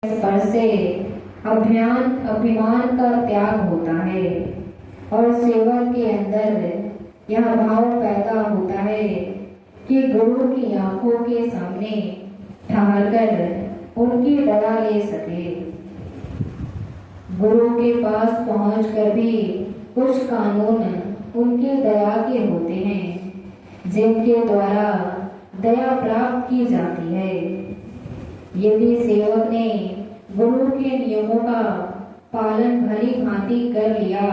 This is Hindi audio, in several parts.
स्पर्श से अभिमान का त्याग होता है और सेवक के अंदर यह भाव पैदा होता है कि गुरु की आंखों के सामने ठहरकर उनकी दया ले सके। गुरु के पास पहुंचकर भी कुछ कानून उनकी दया के होते हैं जिनके द्वारा दया प्राप्त की जाती है। यदि सेवक ने गुरु के नियमों का पालन भली भांति कर लिया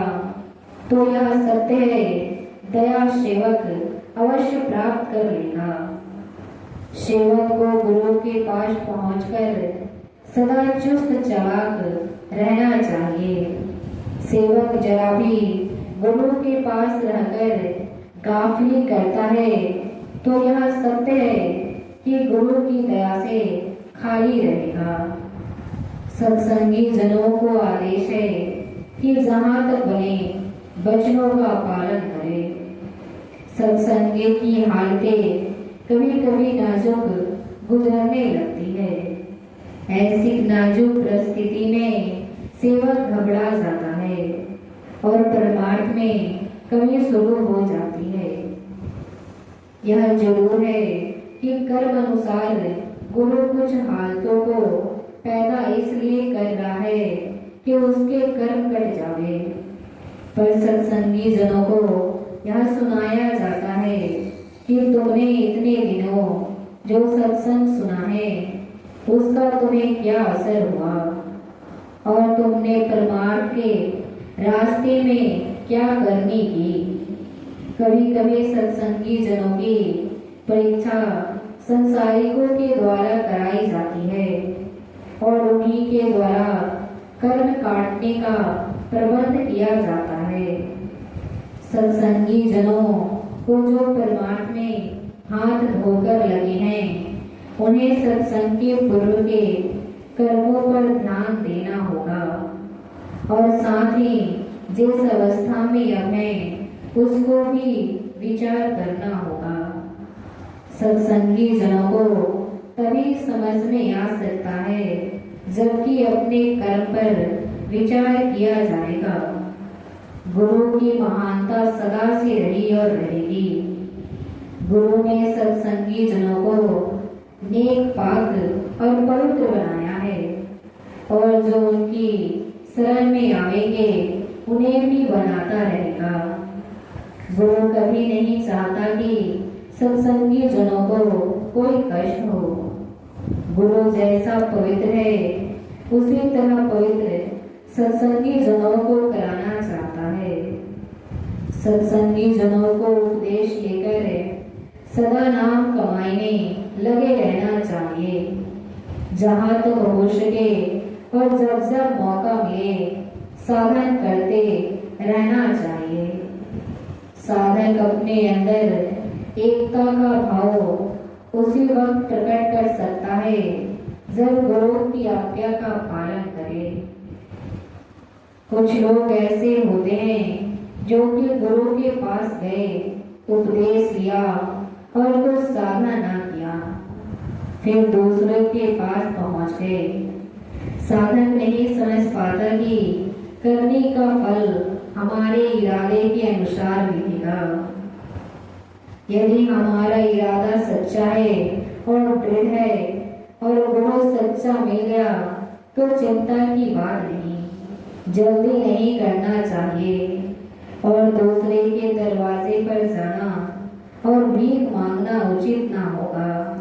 तो यह सत्य है, दया सेवक अवश्य प्राप्त कर लेगा। सेवक को गुरु के पास पहुंचकर सदा चुस्त चालाक रहना चाहिए। सेवक जरा भी गुरु के पास रहकर गाफिली करता है तो यह सत्य है कि गुरु की दया से खाली रहेगा। सत्संगी जनों को आदेश है कि जहां तक बने वचनों का पालन करें। सत्संगी की हालतें कभी कभी नाजुक गुजरने लगती है। ऐसी नाजुक परिस्थिति में सेवक घबरा जाता है और परमार्थ में कमी शुरू हो जाती है। यह जरूर है कि कर्म अनुसार गुरु कुछ हालतों को पैदा इसलिए कर रहा है कि उसके कर्म कट जावे, पर सत्संगी जनों को यह सुनाया जाता है कि तुमने इतने दिनों जो सत्संग सुना है उसका तुम्हें क्या असर हुआ और तुमने परमार्थ के रास्ते में क्या करनी की। कभी कभी सत्संगी जनों की परीक्षा संसारिकों के द्वारा कराई जाती है और उन्हीं के द्वारा कर्म काटने का प्रबंध किया जाता है। सत्संगी जनों को जो परमार्थ में हाथ धोकर लगे हैं उन्हें सत्संग के पूर्व के कर्मों पर ध्यान देना होगा और साथ ही जिस अवस्था में अब है उसको भी विचार करना होगा। सत्संगी जनों को तभी समझ में आ सकता है जबकि अपने कर्म पर विचार किया जाएगा। गुरु की महानता सदा से रही और रहेगी। गुरु ने सत्संगी जनों को नेक पाक और पवित्र बनाया है और जो उनकी शरण में आएंगे उन्हें भी बनाता रहेगा। गुरु कभी नहीं चाहता कि सत्संगी जनों को कोई कष्ट हो। गुरु जैसा पवित्र है उसी तरह पवित्र सत्संगी जनों को कराना चाहता है। सत्संगी जनों को उपदेश लेकर सदा नाम कमाने लगे रहना चाहिए। जहाँ तक हो सके और जब जब मौका मिले साधन करते रहना चाहिए। साधक अपने अंदर एकता का भाव उसी वक्त प्रकट कर सकता है जब गुरु की आज्ञा का पालन करे। कुछ लोग ऐसे होते हैं जो कि गुरु के पास गए, उपदेश लिया और कुछ साधना न किया, फिर दूसरे के पास पहुंच गए। साधक नहीं समझ पाता कि करने का फल हमारे इरादे के अनुसार मिलेगा। यदि हमारा इरादा सच्चा है और दृढ़ है और गुरु सच्चा मिल गया तो चिंता की बात नहीं। जल्दी नहीं करना चाहिए और दूसरे के दरवाजे पर जाना और भीख मांगना उचित ना होगा।